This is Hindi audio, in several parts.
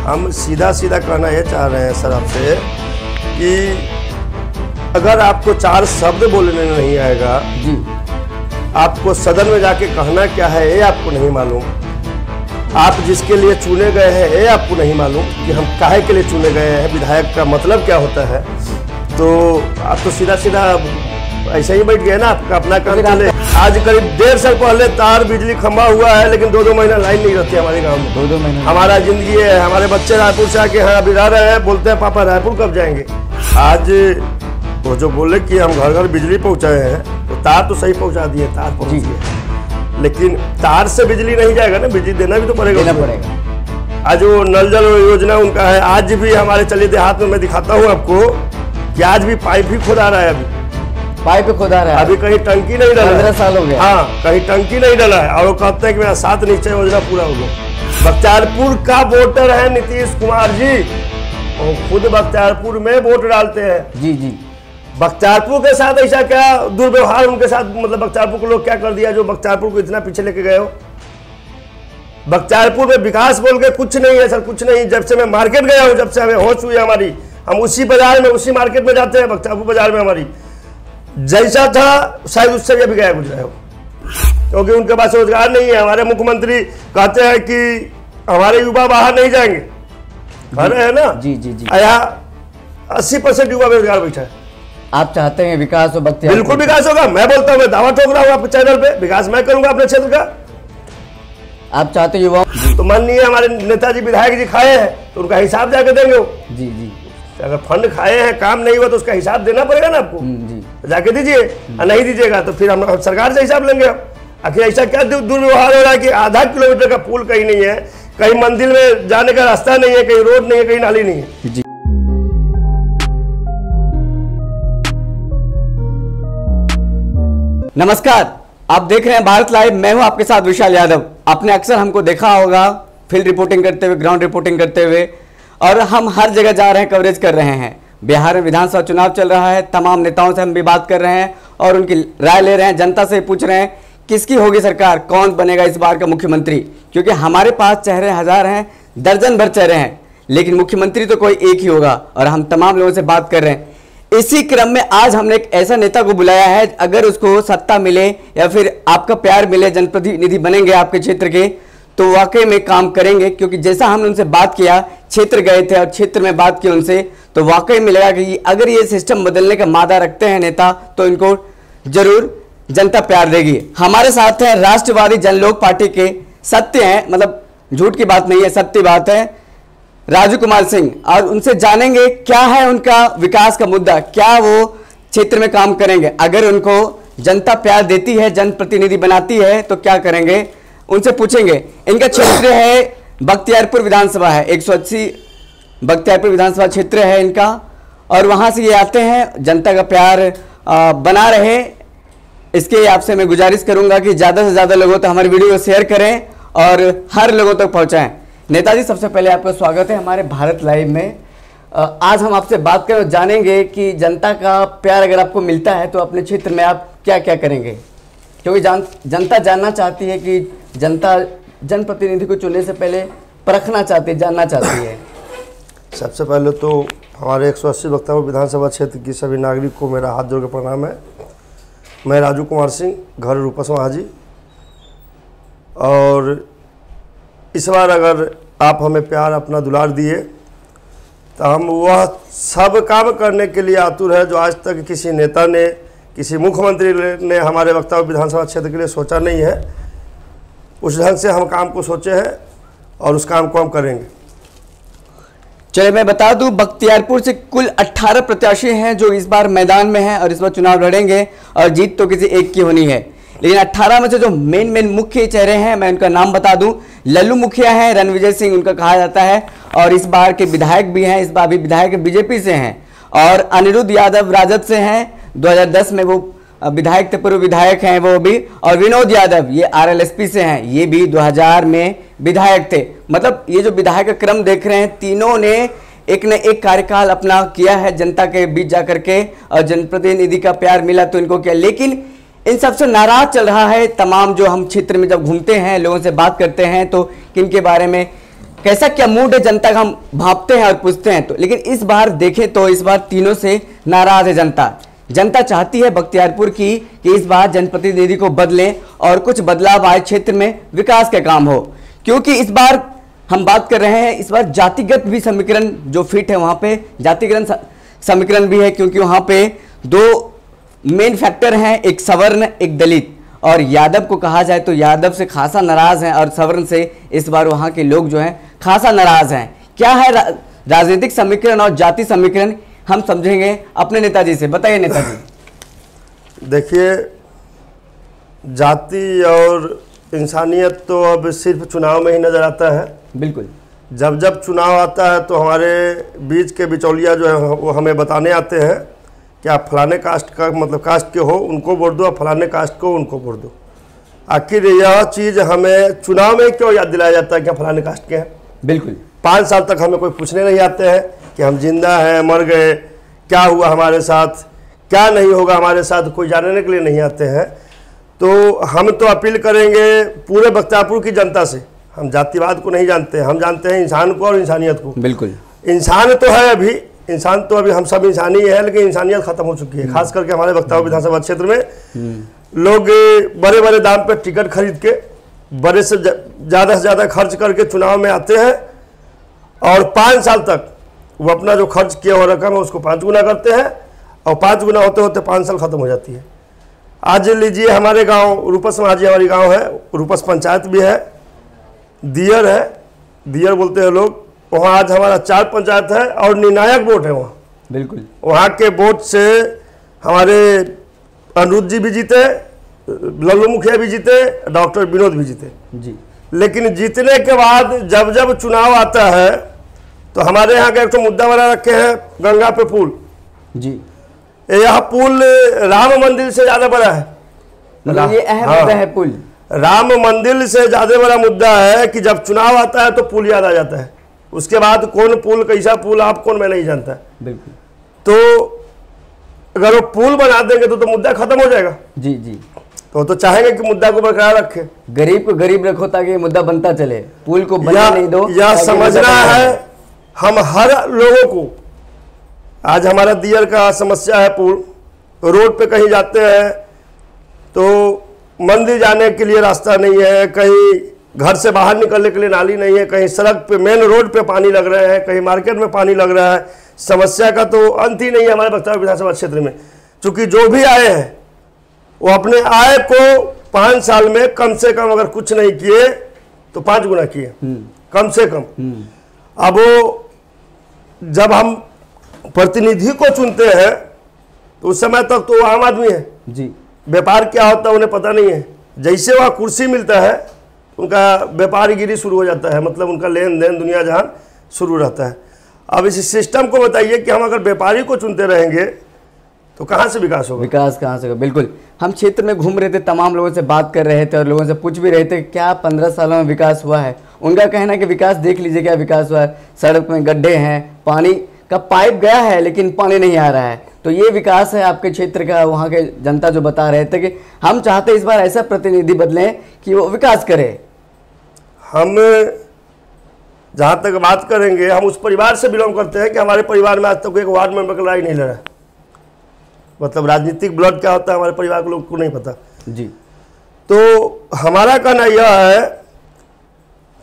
हम सीधा सीधा कहना ये चाह रहे हैं सर आपसे कि अगर आपको 4 शब्द बोलने नहीं आएगा जी, आपको सदन में जाके कहना क्या है ये आपको नहीं मालूम, आप जिसके लिए चुने गए हैं ये आपको नहीं मालूम कि हम काहे के लिए चुने गए हैं, विधायक का मतलब क्या होता है, तो आप तो सीधा सीधा ऐसे ही बैठ गए ना, आपका अपना काम चले। आज करीब 1.5 साल पहले तार बिजली खंभा हुआ है, लेकिन 2-2 महीना लाइन नहीं रहती हमारे गांव में। 2-2 महीने हमारा जिंदगी है। हमारे बच्चे रायपुर से आके यहाँ अभी रह रहे हैं, बोलते हैं पापा रायपुर कब जाएंगे। आज वो जो बोले कि हम घर घर बिजली पहुँचाए हैं, तो तार तो सही पहुँचा दिए, तार पहुँची है, लेकिन तार से बिजली नहीं जाएगा ना, बिजली देना भी तो पड़ेगा। आज वो नल जल योजना उनका है, आज भी हमारे चलिए देहात में मैं दिखाता हूँ आपको कि आज भी पाइप भी खुदा रहा है, अभी पाइप खुदा रहा है, अभी कहीं टंकी नहीं डला। 15 साल हो गया। हाँ, कहीं टंकी नहीं डला है, और वो कहते हैं कि मेरा 7 निश्चय योजना पूरा हो गया। बख्तियारपुर का वोटर है नीतीश कुमार जी, वो खुद बख्तियारपुर में वोट डालते हैं। जी जी, बख्तियारपुर के साथ ऐसा क्या दुर्व्यवहार उनके साथ, मतलब बख्तियारपुर को लोग क्या कर दिया जो बख्तियारपुर को इतना पीछे लेके गए हो। बख्तियारपुर में विकास बोल के कुछ नहीं है सर, कुछ नहीं। जब से मैं मार्केट गया हूँ, जब से हमें होश हुई हमारी, हम उसी बाजार में, उसी मार्केट में जाते हैं, बख्तियारपुर बाजार में हमारी जैसा था शायद उससे भी गया गुजरा हो, क्योंकि उनके पास रोजगार नहीं है। हमारे मुख्यमंत्री कहते हैं कि हमारे युवा बाहर नहीं जाएंगे, कह रहे हैं ना। जी जी जी, यहाँ 80% युवा बेरोजगार बैठा है। आप चाहते हैं विकास हो बख्तियारपुर? बिल्कुल विकास होगा, मैं बोलता हूँ, मैं दावा ठोक रहा हूँ आपके चैनल पे, विकास मैं करूंगा अपने क्षेत्र का। आप चाहते हैं युवाओं, तो माननीय हमारे नेताजी विधायक जी खाए हैं तो उनका हिसाब जाके देंगे वो। जी जी, अगर फंड खाए हैं, काम नहीं हुआ तो उसका हिसाब देना पड़ेगा ना आपको, जी, जाके दीजिए। और नहीं दीजिएगा तो फिर हम सरकार से हिसाब लेंगे। आखिर ऐसा क्या दुर्व्यवहार हो रहा है कि आधा किलोमीटर का पुल कहीं नहीं है, कहीं मंदिर में जाने का रास्ता नहीं है, कहीं रोड नहीं है, कहीं नाली नहीं है। जी। नमस्कार, आप देख रहे हैं भारत लाइव। मैं हूं आपके साथ विशाल यादव। आपने अक्सर हमको देखा होगा फील्ड रिपोर्टिंग करते हुए, ग्राउंड रिपोर्टिंग करते हुए, और हम हर जगह जा रहे हैं, कवरेज कर रहे हैं। बिहार में विधानसभा चुनाव चल रहा है, तमाम नेताओं से हम भी बात कर रहे हैं और उनकी राय ले रहे हैं, जनता से पूछ रहे हैं किसकी होगी सरकार, कौन बनेगा इस बार का मुख्यमंत्री। क्योंकि हमारे पास चेहरे हजार हैं, दर्जन भर चेहरे हैं, लेकिन मुख्यमंत्री तो कोई एक ही होगा, और हम तमाम लोगों से बात कर रहे हैं। इसी क्रम में आज हमने एक ऐसा नेता को बुलाया है, अगर उसको सत्ता मिले या फिर आपका प्यार मिले, जनप्रतिनिधि बनेंगे आपके क्षेत्र के, तो वाकई में काम करेंगे। क्योंकि जैसा हमने उनसे बात किया, क्षेत्र गए थे और क्षेत्र में बात की उनसे, तो वाकई में लगा कि अगर ये सिस्टम बदलने का मादा रखते हैं नेता, तो इनको जरूर जनता प्यार देगी। हमारे साथ हैं राष्ट्रवादी जनलोक पार्टी के, सत्य हैं, मतलब झूठ की बात नहीं है, सत्य बात है, राजू कुमार सिंह, और उनसे जानेंगे क्या है उनका विकास का मुद्दा, क्या वो क्षेत्र में काम करेंगे, अगर उनको जनता प्यार देती है, जनप्रतिनिधि बनाती है, तो क्या करेंगे, उनसे पूछेंगे। इनका क्षेत्र है बख्तियारपुर विधानसभा है, 180 बख्तियारपुर विधानसभा क्षेत्र है इनका, और वहां से ये आते हैं। जनता का प्यार बना रहे, इसके आपसे मैं गुजारिश करूंगा कि ज्यादा से ज्यादा लोगों तक हमारी वीडियो को शेयर करें और हर लोगों तक पहुंचाएं। नेताजी, सबसे पहले आपका स्वागत है हमारे भारत लाइव में। आज हम आपसे बात करें, जानेंगे कि जनता का प्यार अगर आपको मिलता है तो अपने क्षेत्र में आप क्या क्या करेंगे, क्योंकि जनता जानना चाहती है कि जनता जनप्रतिनिधि को चुनने से पहले परखना चाहती है, जानना चाहती है। सबसे पहले तो हमारे 180 बख्तियारपुर विधानसभा क्षेत्र की सभी नागरिक को मेरा हाथ जोड़ के प्रणाम है। मैं राजू कुमार सिंह, घर रूपसवा हाजी, और इस बार अगर आप हमें प्यार अपना दुलार दिए तो हम वह सब काम करने के लिए आतुर है जो आज तक किसी नेता ने, किसी मुख्यमंत्री ने हमारे बख्तियारपुर विधानसभा क्षेत्र के लिए सोचा नहीं है। उस ढंग से हम काम को सोचे हैं और उस काम को हम करेंगे। चलिए मैं बता दूं, बख्तियारपुर से कुल 18 प्रत्याशी हैं जो इस बार मैदान में हैं और इस बार चुनाव लड़ेंगे, और जीत तो किसी एक की होनी है। लेकिन 18 में से जो मेन मुख्य चेहरे हैं, मैं उनका नाम बता दूं। लल्लू मुखिया हैं, रणविजय सिंह उनका कहा जाता है, और इस बार के विधायक भी हैं, इस बार भी विधायक बीजेपी से हैं। और अनिरुद्ध यादव राजद से हैं, 2010 में वो विधायक थे, पूर्व विधायक हैं वो भी। और विनोद यादव ये आरएलएसपी से हैं, ये भी 2000 में विधायक थे। मतलब ये जो विधायक का क्रम देख रहे हैं, तीनों ने एक न एक कार्यकाल अपना किया है जनता के बीच जाकर के, और जनप्रतिनिधि का प्यार मिला तो इनको किया। लेकिन इन सबसे नाराज चल रहा है तमाम, जो हम क्षेत्र में जब घूमते हैं, लोगों से बात करते हैं, तो किन के बारे में, कैसा क्या मूड है जनता का, हम भापते हैं और पूछते हैं। तो लेकिन इस बार देखें तो इस बार तीनों से नाराज है जनता। जनता चाहती है बख्तियारपुर की कि इस बार जनप्रतिनिधि को बदलें और कुछ बदलाव आए, क्षेत्र में विकास के काम हो। क्योंकि इस बार हम बात कर रहे हैं, इस बार जातिगत भी समीकरण जो फिट है वहां पे जातिगत समीकरण भी है, क्योंकि वहां पे दो मेन फैक्टर हैं, एक सवर्ण एक दलित। और यादव को कहा जाए तो यादव से खासा नाराज हैं और सवर्ण से इस बार वहां के लोग जो हैं खासा नाराज हैं। क्या है राजनीतिक समीकरण और जाति समीकरण, हम समझेंगे अपने नेताजी से। बताइए नेताजी। देखिए, जाति और इंसानियत तो अब सिर्फ चुनाव में ही नजर आता है। बिल्कुल। जब जब चुनाव आता है तो हमारे बीच के बिचौलिया जो है वो हमें बताने आते हैं कि आप फलाने कास्ट का मतलब कास्ट के हो उनको वोट दो, फलाने कास्ट को उनको वोट दो। आखिर यह चीज़ हमें चुनाव में क्यों याद दिलाया जाता है कि हम फलाने कास्ट के हैं? बिल्कुल। 5 साल तक हमें कोई पूछने नहीं आते हैं कि हम जिंदा हैं, मर गए, क्या हुआ हमारे साथ, क्या नहीं होगा हमारे साथ, कोई जानने के लिए नहीं आते हैं। तो हम तो अपील करेंगे पूरे बख्तियारपुर की जनता से, हम जातिवाद को नहीं जानते हैं, हम जानते हैं इंसान को और इंसानियत को। बिल्कुल। इंसान तो है अभी, इंसान तो अभी हम सब इंसानी है, लेकिन इंसानियत खत्म हो चुकी है। खास करके हमारे बख्तियारपुर विधानसभा क्षेत्र में लोग बड़े बड़े दाम पे टिकट खरीद के बड़े से ज़्यादा खर्च करके चुनाव में आते हैं और 5 साल तक वो अपना जो खर्च किया हुआ रकम है उसको 5 गुना करते हैं और 5 गुना होते होते 5 साल खत्म हो जाती है। आज लीजिए हमारे गांव रूपस महाजी हमारी गांव है, रूपस पंचायत भी है, दियर है, दियर बोलते हैं लोग। वहाँ आज हमारा 4 पंचायत है और निर्णायक वोट है वहाँ। बिल्कुल। वहाँ के वोट से हमारे अनुज जी भी जीते, लल्लू मुखिया भी जीते, डॉक्टर विनोद भी जीते जी। लेकिन जीतने के बाद जब जब चुनाव आता है तो हमारे यहाँ का एक तो मुद्दा बना रखे हैं गंगा पे पुल जी। यह पुल राम मंदिर से ज़्यादा बड़ा है। मतलब ये अहम मुद्दा है पुल। राम मंदिर से ज़्यादा बड़ा मुद्दा है कि जब चुनाव आता है तो पुल याद आ जाता है। उसके बाद कौन पुल, कैसा पुल, आप कौन, मैं नहीं जानता। बिल्कुल। तो अगर वो पुल बना देंगे तो मुद्दा खत्म हो जाएगा। जी जी। तो चाहेंगे कि मुद्दा को बरकरार रखे, गरीब को गरीब रखो ताकि मुद्दा बनता चले, पुल को बना नहीं दो। यह समझना है हम हर लोगों को। आज हमारा दियर का समस्या है पुल, रोड पे कहीं जाते हैं तो मंदिर जाने के लिए रास्ता नहीं है, कहीं घर से बाहर निकलने के लिए नाली नहीं है, कहीं सड़क पे मेन रोड पे पानी लग रहे हैं, कहीं मार्केट में पानी लग रहा है। समस्या का तो अंत ही नहीं है हमारे बख्तियारपुर विधानसभा क्षेत्र में। चूँकि जो भी आए हैं वो अपने आय को 5 साल में कम से कम अगर कुछ नहीं किए तो 5 गुना किए कम से कम। अब वो जब हम प्रतिनिधि को चुनते हैं तो उस समय तक तो वो आम आदमी है जी। व्यापार क्या होता है उन्हें पता नहीं है। जैसे वहाँ कुर्सी मिलता है उनका व्यापारीगिरी शुरू हो जाता है, मतलब उनका लेन देन दुनिया जहान शुरू रहता है। अब इस सिस्टम को बताइए कि हम अगर व्यापारी को चुनते रहेंगे तो कहाँ से विकास होगा? विकास कहाँ से होगा? बिल्कुल। हम क्षेत्र में घूम रहे थे, तमाम लोगों से बात कर रहे थे और लोगों से पूछ भी रहे थे क्या 15 सालों में विकास हुआ है। उनका कहना है कि विकास देख लीजिए क्या विकास हुआ है, सड़क में गड्ढे हैं, पानी का पाइप गया है लेकिन पानी नहीं आ रहा है। तो ये विकास है आपके क्षेत्र का। वहाँ के जनता जो बता रहे थे कि हम चाहते इस बार ऐसा प्रतिनिधि बदलें कि वो विकास करे। हम जहाँ तक बात करेंगे, हम उस परिवार से बिलोंग करते हैं कि हमारे परिवार में आज तक एक वार्ड मेंबर का लड़ाई नहीं लड़ा। मतलब राजनीतिक ब्लड क्या होता है हमारे परिवार के लोग को नहीं पता जी। तो हमारा कहना यह है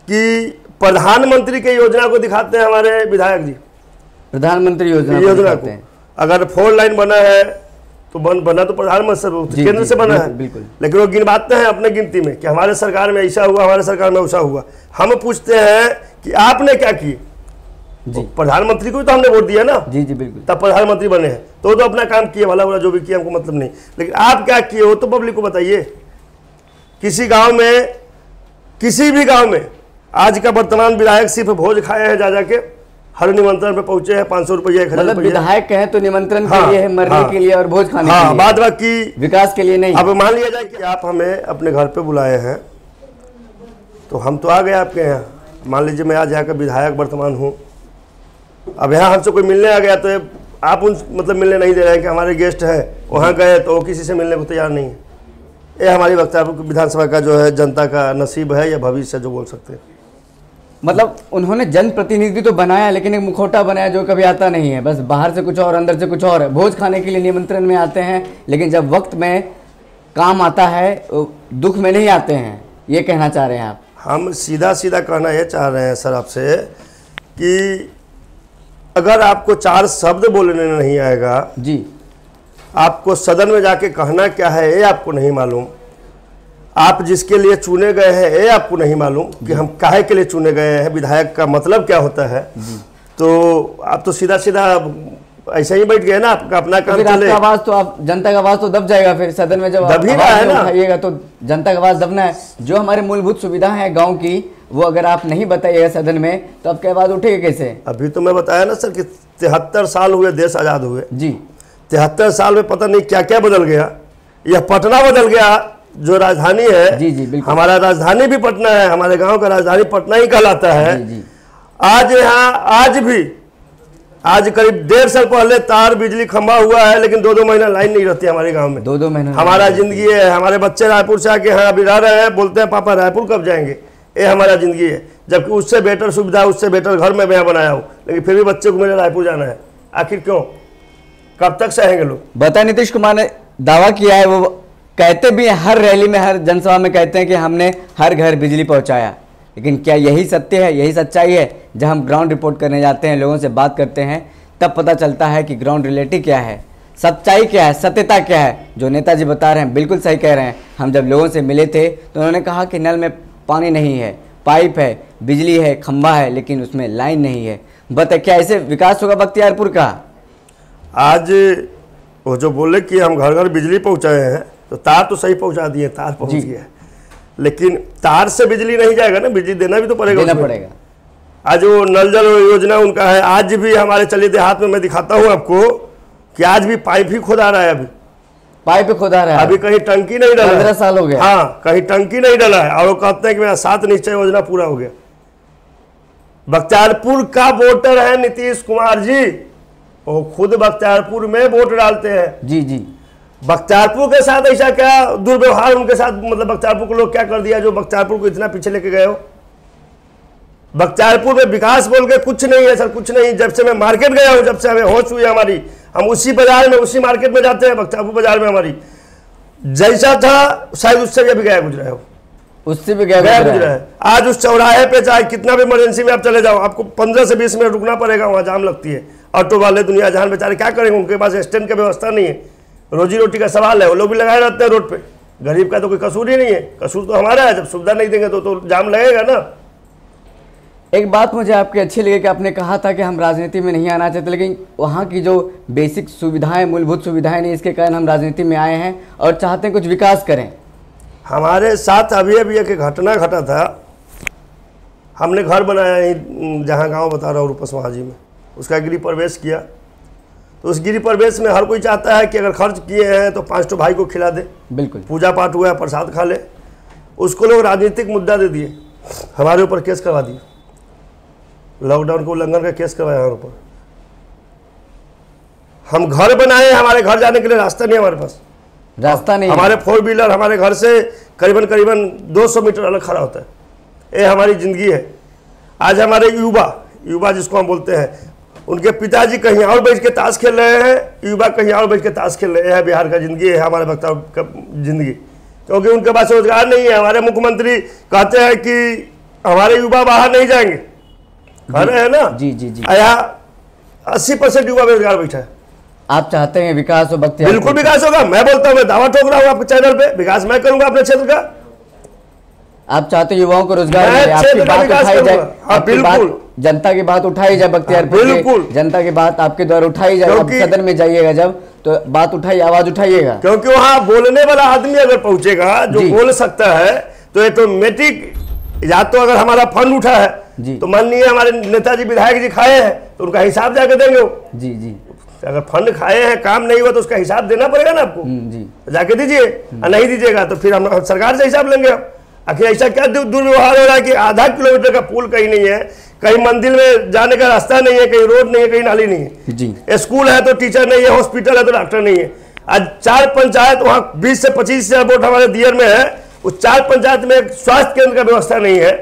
कि प्रधानमंत्री की योजना को दिखाते हैं हमारे विधायक जी। प्रधानमंत्री योजना को अगर 4 लाइन बना है तो बना तो प्रधानमंत्री केंद्र से बना है, लेकिन वो गिनवाते हैं अपने गिनती में कि हमारे सरकार में ऐसा हुआ, हमारे सरकार में वैसा हुआ। हम पूछते हैं कि आपने क्या किए जी। प्रधानमंत्री को तो हमने वोट दिया ना जी जी बिल्कुल, तब प्रधानमंत्री बने हैं तो अपना काम किए, भला बुरा जो भी किया हमको मतलब नहीं, लेकिन आप क्या किए हो तो पब्लिक को बताइए। किसी गांव में, किसी भी गांव में आज का वर्तमान विधायक सिर्फ भोज खाए हैं, जा जाके हर निमंत्रण पे पहुंचे हैं, 500 रुपये 1000 मतलब विधायक कहें तो निमंत्रण के लिए है, मरने के लिए और भोज खाने के लिए, बाद बाकी विकास के लिए नहीं। अब मान लिया जाए कि आप हमें अपने घर पे बुलाए हैं तो हम तो आ गए आपके यहाँ। मान लीजिए मैं आज यहाँ का विधायक वर्तमान हूँ, अब यहाँ हमसे कोई मिलने आ गया तो आप उन मतलब मिलने नहीं दे रहे हैं कि हमारे गेस्ट हैं, वहाँ गए तो वो किसी से मिलने को तैयार नहीं है। ये हमारी बख्तियारपुर विधानसभा का जो है जनता का नसीब है या भविष्य जो बोल सकते हैं। मतलब उन्होंने जनप्रतिनिधि तो बनाया, लेकिन एक मुखौटा बनाया जो कभी आता नहीं है। बस बाहर से कुछ और, अंदर से कुछ और है। भोज खाने के लिए निमंत्रण में आते हैं, लेकिन जब वक्त में काम आता है दुख में नहीं आते हैं। ये कहना चाह रहे हैं आप? हम सीधा सीधा कहना ये चाह रहे हैं सर आपसे कि अगर आपको 4 शब्द बोलने नहीं आएगा जी, आपको सदन में जाके कहना क्या है ये आपको नहीं मालूम, आप जिसके लिए चुने गए हैं ये आपको नहीं मालूम कि हम काहे के लिए चुने गए हैं, विधायक का मतलब क्या होता है, तो आप तो सीधा सीधा ऐसे ही बैठ गए ना, आपका अपना काम चले। आवाज तो आप, जनता का आवाज तो दब जाएगा फिर सदन में, जब दब ही रहा है ना, उठाइएगा तो जनता का आवाज दबना है। जो हमारे मूलभूत सुविधा है गांव की, वो अगर आप नहीं बताइएगा सदन में तो आपकी आवाज उठेगी कैसे? अभी तो मैं बताया ना सर कि 73 साल हुए देश आजाद हुए जी। 73 साल में पता नहीं क्या क्या बदल गया। यह पटना बदल गया जो राजधानी है। जी जी बिल्कुल। हमारा राजधानी भी पटना है, हमारे गांव का राजधानी पटना ही कहलाता है। जी, जी। आज यहाँ आज करीब 1.5 साल पहले तार बिजली खंभा हुआ है, लेकिन 2-2 महीना लाइन नहीं रहती हमारे गांव में। 2-2 महीना हमारा जिंदगी है। हमारे बच्चे रायपुर से आके यहाँ अभी रह रहे हैं, बोलते हैं पापा रायपुर कब जाएंगे। ये हमारा जिंदगी है, जबकि उससे बेटर सुविधा, उससे बेटर घर में मैं बनाया हूँ, लेकिन फिर भी बच्चे को मेरे रायपुर जाना है। आखिर क्यों, कब तक सहेंगे लोग? बता, नीतीश कुमार ने दावा किया है, वो कहते भी हैं हर रैली में, हर जनसभा में कहते हैं कि हमने हर घर बिजली पहुंचाया, लेकिन क्या यही सत्य है, यही सच्चाई है? जब हम ग्राउंड रिपोर्ट करने जाते हैं, लोगों से बात करते हैं, तब पता चलता है कि ग्राउंड रियलिटी क्या है, सच्चाई क्या है, सत्यता क्या है। जो नेताजी बता रहे हैं बिल्कुल सही कह रहे हैं। हम जब लोगों से मिले थे तो उन्होंने कहा कि नल में पानी नहीं है, पाइप है, बिजली है, खंभा है, लेकिन उसमें लाइन नहीं है। बता, क्या ऐसे विकास होगा बख्तियारपुर का? आज वो जो बोले कि हम घर घर बिजली पहुंचाए हैं, तो तार तो सही पहुंचा दिए, तार पहुंच गया है, लेकिन तार से बिजली नहीं जाएगा ना, बिजली देना भी तो पड़ेगा, देना पड़ेगा। आज वो नल जल योजना उनका है, आज भी हमारे चलिए देहात में मैं दिखाता हूँ आपको कि आज भी पाइप ही खोदा रहा है। अभी पाइप खोदा रहा है, अभी कहीं टंकी नहीं डला। 15 साल हो गया। हाँ, कहीं टंकी नहीं डला है, और वो कहते हैं कि मेरा 7 निश्चय योजना पूरा हो गया। बख्तियारपुर का वोटर है नीतीश कुमार जी, वो खुद बख्तियारपुर में वोट डालते हैं। जी जी। बख्तियारपुर के साथ ऐसा क्या दुर्व्यवहार उनके साथ, मतलब बख्तियारपुर को लोग क्या कर दिया जो बख्तियारपुर को इतना पीछे लेके गए हो? बख्तियारपुर में विकास बोल के कुछ नहीं है सर, कुछ नहीं। जब से मैं मार्केट गया हूँ, जब से हमें होश हुई हमारी, हम उसी बाजार में, उसी मार्केट में जाते हैं। बख्तियारपुर बाजार में हमारी जैसा था शायद उससे भी अभी गया गुजरा हो, उससे भी गया गुजरा है। आज उस चौराहे पे चाहे कितना भी इमरजेंसी में आप चले जाओ, आपको 15 से 20 मिनट रुकना पड़ेगा, वहाँ जाम लगती है। ऑटो वाले दुनिया जहान बेचारे क्या करेंगे, उनके पास स्टैंड की व्यवस्था नहीं है, रोजी रोटी का सवाल है, वो लोग भी लगाए रहते हैं रोड पे। गरीब का तो कोई कसूर ही नहीं है, कसूर तो हमारा है। जब सुविधा नहीं देंगे तो जाम लगेगा ना। एक बात मुझे आपकी अच्छी लगी कि आपने कहा था कि हम राजनीति में नहीं आना चाहते, लेकिन वहाँ की जो बेसिक सुविधाएं, मूलभूत सुविधाएं नहीं, इसके कारण हम राजनीति में आए हैं और चाहते हैं कुछ विकास करें। हमारे साथ अभी एक घटना घटा था। हमने घर बनाया ही जहाँ गांव बता रहा हूँ रूपसवाजी में, उसका गृह प्रवेश किया। तो उस गृह प्रवेश में हर कोई चाहता है कि अगर खर्च किए हैं तो 5 भाई को खिला दे, बिल्कुल पूजा पाठ हुआ है, प्रसाद खा ले। उसको लोग राजनीतिक मुद्दा दे दिए, हमारे ऊपर केस करवा दिए, लॉकडाउन के उल्लंघन का केस करवाया हमारे ऊपर। हम घर बनाए, हमारे घर जाने के लिए रास्ता नहीं, हमारे पास रास्ता नहीं। हमारे 4 व्हीलर हमारे घर से करीबन 200 मीटर अलग खड़ा होता है। ये हमारी जिंदगी है। आज हमारे युवा जिसको हम बोलते हैं, उनके पिताजी कहीं और बैठ के ताश खेल रहे हैं, युवा कहीं और बैठ के ताश खेल रहे हैं। बिहार का जिंदगी है, हमारे वक्ता का जिंदगी, क्योंकि उनके पास रोजगार नहीं है। हमारे मुख्यमंत्री कहते हैं कि हमारे युवा बाहर नहीं जाएंगे, कह रहे हैं ना। जी जी जी। 80% युवा बेरोजगार बैठा है। आप चाहते हैं विकास हो बख्तियारपुर? बिल्कुल विकास होगा। मैं बोलता हूँ, मैं दावा ठोक रहा हूँ आपके चैनल पे, विकास मैं करूंगा अपने क्षेत्र का। आप चाहते युवाओं को रोजगार मिले, आपकी बात उठाई जाए। हाँ, बिल्कुल। जनता की बात उठाई जाए बख्तियारपुर, बिल्कुल जनता की बात आपके द्वारा उठाई जाए। आप सदन में जाइएगा जब, तो बात उठाइए, आवाज उठाइएगा, क्योंकि वहाँ बोलने वाला आदमी अगर पहुंचेगा जो बोल सकता है, तो ऑटोमेटिक या तो अगर हमारा फंड उठा है तो माननीय हमारे नेताजी विधायक जी खाए हैं तो उनका हिसाब जाके देंगे वो। जी जी। अगर फंड खाए हैं, काम नहीं हुआ तो उसका हिसाब देना पड़ेगा ना आपको। जी, जाके दीजिए, और नहीं दीजिएगा तो फिर हम सरकार से हिसाब लेंगे। आखिर ऐसा क्या दुर्व्यवहार हो रहा है कि आधा किलोमीटर का पुल कहीं नहीं है, कहीं मंदिर में जाने का रास्ता नहीं है, कहीं रोड नहीं है, कहीं नाली नहीं है जी। स्कूल है तो टीचर नहीं है, हॉस्पिटल है तो डॉक्टर नहीं है। आज 4 पंचायत, वहाँ 20 से 25 हजार वोट हमारे दियर में है, उस 4 पंचायत में एक स्वास्थ्य केंद्र का व्यवस्था नहीं है।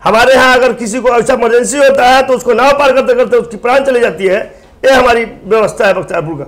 हमारे यहाँ अगर किसी को ऐसा इमरजेंसी होता है तो उसको नाव पार करते करते उसकी प्राण चली जाती है। ये हमारी व्यवस्था है बख्तियारपुर का।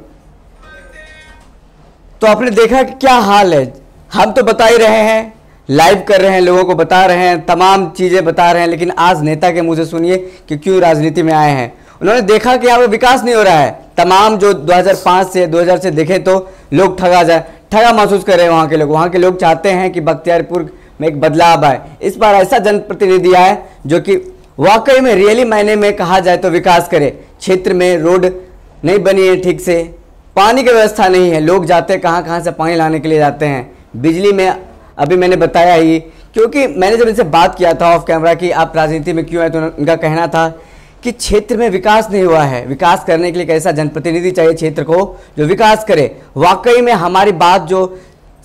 तो आपने देखा कि क्या हाल है, हम तो बता ही रहे हैं, लाइव कर रहे हैं, लोगों को बता रहे हैं, तमाम चीजें बता रहे हैं, लेकिन आज नेता के मुंह से सुनिए कि क्यों राजनीति में आए हैं। उन्होंने देखा कि यहाँ पर विकास नहीं हो रहा है। तमाम जो 2005 से 2000 से देखें तो लोग ठगा महसूस कर रहे हैं। वहाँ के लोग चाहते हैं कि बख्तियारपुर में एक बदलाव आए। इस बार ऐसा जनप्रतिनिधि आए जो कि वाकई में रियली मायने में कहा जाए तो विकास करे। क्षेत्र में रोड नहीं बनी है ठीक से, पानी की व्यवस्था नहीं है, लोग जाते हैं कहाँ से पानी लाने के लिए जाते हैं। बिजली में अभी मैंने बताया ही, क्योंकि मैंने जब इनसे बात किया था ऑफ कैमरा कि आप राजनीति में क्यों आए, तो उनका कहना था कि क्षेत्र में विकास नहीं हुआ है। विकास करने के लिए एक ऐसा जनप्रतिनिधि चाहिए क्षेत्र को जो विकास करे। वाकई में हमारी बात जो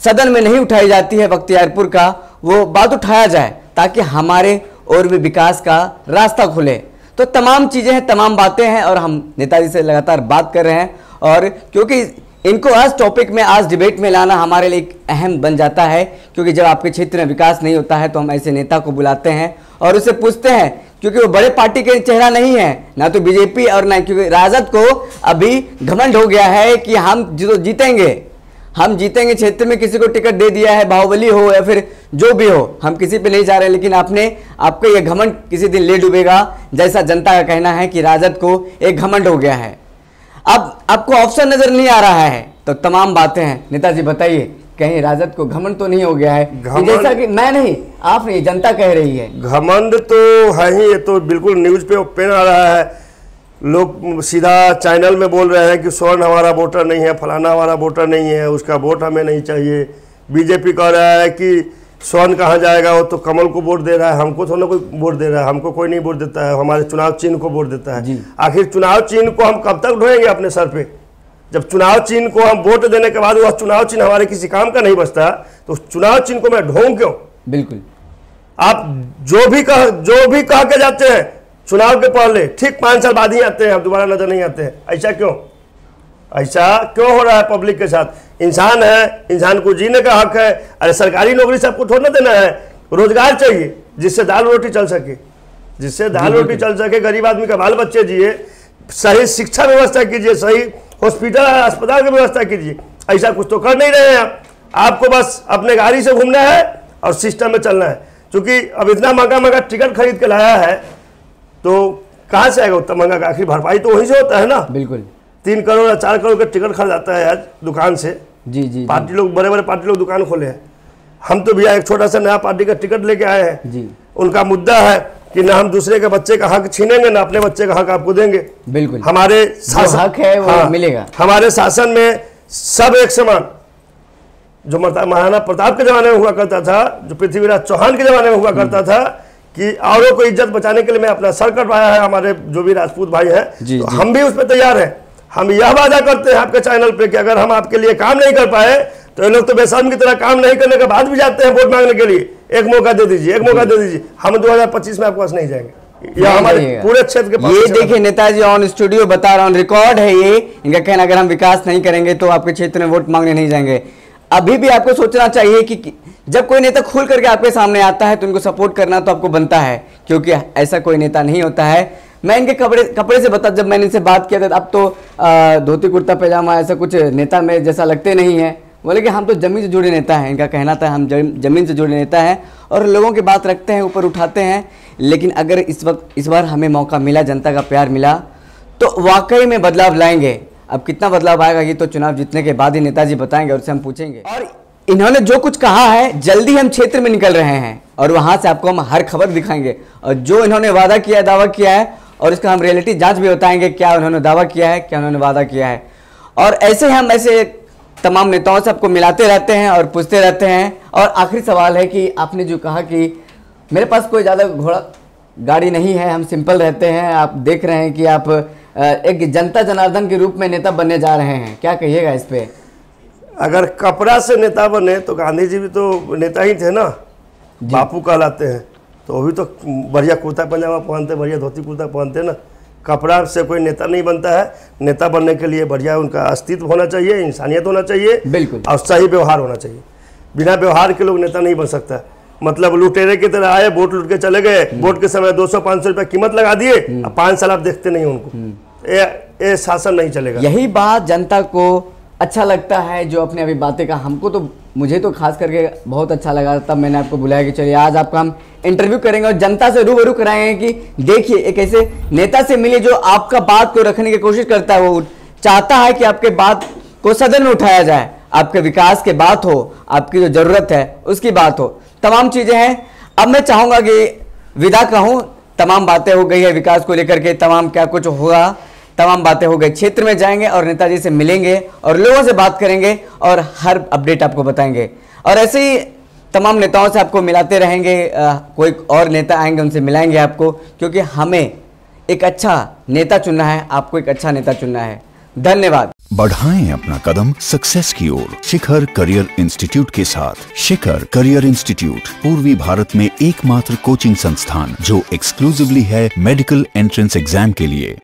सदन में नहीं उठाई जाती है बख्तियारपुर का, वो बात उठाया जाए ताकि हमारे और भी विकास का रास्ता खुले। तो तमाम चीज़ें हैं, तमाम बातें हैं और हम नेताजी से लगातार बात कर रहे हैं। और क्योंकि इनको आज टॉपिक में, आज डिबेट में लाना हमारे लिए एक अहम बन जाता है, क्योंकि जब आपके क्षेत्र में विकास नहीं होता है तो हम ऐसे नेता को बुलाते हैं और उससे पूछते हैं, क्योंकि वो बड़े पार्टी के चेहरा नहीं है, ना तो बीजेपी और ना, क्योंकि राजद को अभी घमंड हो गया है कि हम हम जीतेंगे। क्षेत्र में किसी को टिकट दे दिया है, बाहुबली हो या फिर जो भी हो, हम किसी पे नहीं जा रहे, लेकिन आपका ये घमंड किसी दिन ले डूबेगा, जैसा जनता का कहना है कि राजद को एक घमंड हो गया है। अब आपको ऑप्शन नजर नहीं आ रहा है, तो तमाम बातें हैं। नेताजी बताइए, कहीं राजद को घमंड तो नहीं हो गया है? जैसा कि मैं नहीं, आप नहीं, जनता कह रही है घमंड तो है ही। ये तो बिल्कुल न्यूज पे ओपन आ रहा है, लोग सीधा चैनल में बोल रहे हैं कि स्वर्ण हमारा वोटर नहीं है, फलाना हमारा वोटर नहीं है, उसका वोट हमें नहीं चाहिए। बीजेपी कह रहा है कि स्वर्ण कहाँ जाएगा, वो तो कमल को वोट दे रहा है, हमको थोड़ा कोई वोट दे रहा है, हमको कोई नहीं वोट देता है, हमारे चुनाव चिन्ह को वोट देता है। आखिर चुनाव चिन्ह को हम कब तक ढोएंगे अपने सर पे? जब चुनाव चिन्ह को हम वोट देने के बाद वह चुनाव चिन्ह हमारे किसी काम का नहीं बचता, तो चुनाव चिन्ह को मैं ढोऊं क्यों? बिल्कुल, आप जो भी कह के जाते हैं चुनाव के पहले, ठीक 5 साल बाद ही आते हैं, अब दोबारा नजर नहीं आते हैं। ऐसा क्यों हो रहा है पब्लिक के साथ? इंसान है, इंसान को जीने का हक है। अरे सरकारी नौकरी सबको थोड़ा देना है, रोजगार चाहिए जिससे दाल रोटी चल सके, गरीब आदमी का बाल बच्चे जिए, सही शिक्षा व्यवस्था कीजिए, सही हॉस्पिटल अस्पताल की व्यवस्था कीजिए। ऐसा कुछ तो कर नहीं रहे हैं आपको बस अपने गाड़ी से घूमना है और सिस्टम में चलना है। क्योंकि अब इतना महंगा टिकट खरीद के लाया है तो कहाँ से आएगा उतना महंगा? आखिर भरपाई तो वहीं से होता है ना। बिल्कुल, 3 करोड़ या 4 करोड़ का टिकट खरीदाता है आज दुकान से। जी, पार्टी लोग, बड़े पार्टी लोग दुकान खोले हैं। हम तो भैया एक छोटा सा नया पार्टी का टिकट लेके आए हैं जी। उनका मुद्दा है कि ना हम दूसरे के बच्चे का हक छीनेंगे, ना अपने बच्चे का हक आपको देंगे। बिल्कुल, हमारे शासन हक है वो मिलेगा। हमारे शासन में सब एक समान, जो महाराणा प्रताप के जमाने में हुआ करता था, जो पृथ्वीराज चौहान के जमाने में हुआ करता था कि औरों को इज्जत बचाने के लिए मैं अपना सर कटवाया है, हमारे जो भी राजपूत भाई हैं, तो हम भी उस पर तैयार हैं। हम यह वादा करते हैं आपके चैनल पे कि अगर हम आपके लिए काम नहीं कर पाए तो ये लोग तो बेशर्म की तरह काम नहीं करने के बाद भी जाते हैं वोट मांगने के लिए, एक मौका दे दीजिए, एक मौका दे दीजिए। हम 2025 में आपके पास नहीं जाएंगे, यह हमारे पूरे क्षेत्र के पास। ये देखिए नेताजी ऑन स्टूडियो बता रहा हूँ, रिकॉर्ड है ये, इनका कहना अगर हम विकास नहीं करेंगे तो आपके क्षेत्र में वोट मांगने नहीं जाएंगे। अभी भी आपको सोचना चाहिए कि जब कोई नेता खुल करके आपके सामने आता है तो उनको सपोर्ट करना तो आपको बनता है, क्योंकि ऐसा कोई नेता नहीं होता है। मैं इनके कपड़े से बता, जब मैंने इनसे बात किया था अब तो धोती कुर्ता पैजामा ऐसा कुछ नेता में जैसा लगते नहीं है। बोले कि हम तो जमीन से जुड़े नेता हैं, इनका कहना था हम जमीन से जुड़े नेता हैं और लोगों की बात रखते हैं, ऊपर उठाते हैं। लेकिन अगर इस बार हमें मौका मिला, जनता का प्यार मिला, तो वाकई में बदलाव लाएंगे। अब कितना बदलाव आएगा ये तो चुनाव जीतने के बाद ही नेताजी बताएंगे और उससे हम पूछेंगे। और इन्होंने जो कुछ कहा है, जल्दी हम क्षेत्र में निकल रहे हैं और वहां से आपको हम हर खबर दिखाएंगे। और जो इन्होंने वादा किया है, दावा किया है, और इसका हम रियलिटी जांच भी बताएंगे, क्या उन्होंने दावा किया है, क्या उन्होंने वादा किया है। और ऐसे हम ऐसे तमाम नेताओं से आपको मिलाते रहते हैं और पूछते रहते हैं। और आखिरी सवाल है कि आपने जो कहा कि मेरे पास कोई ज़्यादा घोड़ा गाड़ी नहीं है, हम सिंपल रहते हैं, आप देख रहे हैं कि आप एक जनता जनार्दन के रूप में नेता बनने जा रहे हैं, क्या कहिएगा इस पे? अगर कपड़ा से नेता बने तो गांधी जी भी तो नेता ही थे ना, बापू कहलाते हैं, तो वो भी तो बढ़िया कुर्ता पजामा पहनते, बढ़िया धोती कुर्ता पहनते ना। कपड़ा से कोई नेता नहीं बनता है। नेता बनने के लिए बढ़िया उनका अस्तित्व होना चाहिए, इंसानियत होना चाहिए, बिल्कुल, और सही व्यवहार होना चाहिए। बिना व्यवहार के लोग नेता नहीं बन सकता। मतलब लुटेरे की तरह आए, वोट लूट के चले गए, वोट के समय 200-500 रुपए कीमत लगा दिए, अब 5 साल आप देखते नहीं उनको। ये शासन नहीं चलेगा। यही बात जनता को अच्छा लगता है, जो अपने अभी बातें का हमको तो, मुझे तो खास करके बहुत अच्छा लगा, तब मैंने आपको बुलाया कि चलिए आज आपका हम इंटरव्यू करेंगे और जनता से रूबरू कराएंगे कि देखिए एक ऐसे नेता से मिले जो आपका बात को रखने की कोशिश करता है, वो चाहता है कि आपके बात को सदन में उठाया जाए, आपके विकास की बात हो, आपकी जो जरूरत है उसकी बात हो, तमाम चीजें हैं। अब मैं चाहूंगा कि विदा कहूं, तमाम बातें हो गई है विकास को लेकर के, तमाम क्या कुछ होगा, तमाम बातें हो गई। क्षेत्र में जाएंगे और नेताजी से मिलेंगे और लोगों से बात करेंगे और हर अपडेट आपको बताएंगे, और ऐसे ही तमाम नेताओं से आपको मिलाते रहेंगे। कोई और नेता आएंगे उनसे मिलाएंगे आपको, क्योंकि हमें एक अच्छा नेता चुनना है, आपको एक अच्छा नेता चुनना है। धन्यवाद। बढ़ाएं अपना कदम सक्सेस की ओर शिखर करियर इंस्टीट्यूट के साथ। शिखर करियर इंस्टीट्यूट पूर्वी भारत में एकमात्र कोचिंग संस्थान जो एक्सक्लूसिवली है मेडिकल एंट्रेंस एग्जाम के लिए।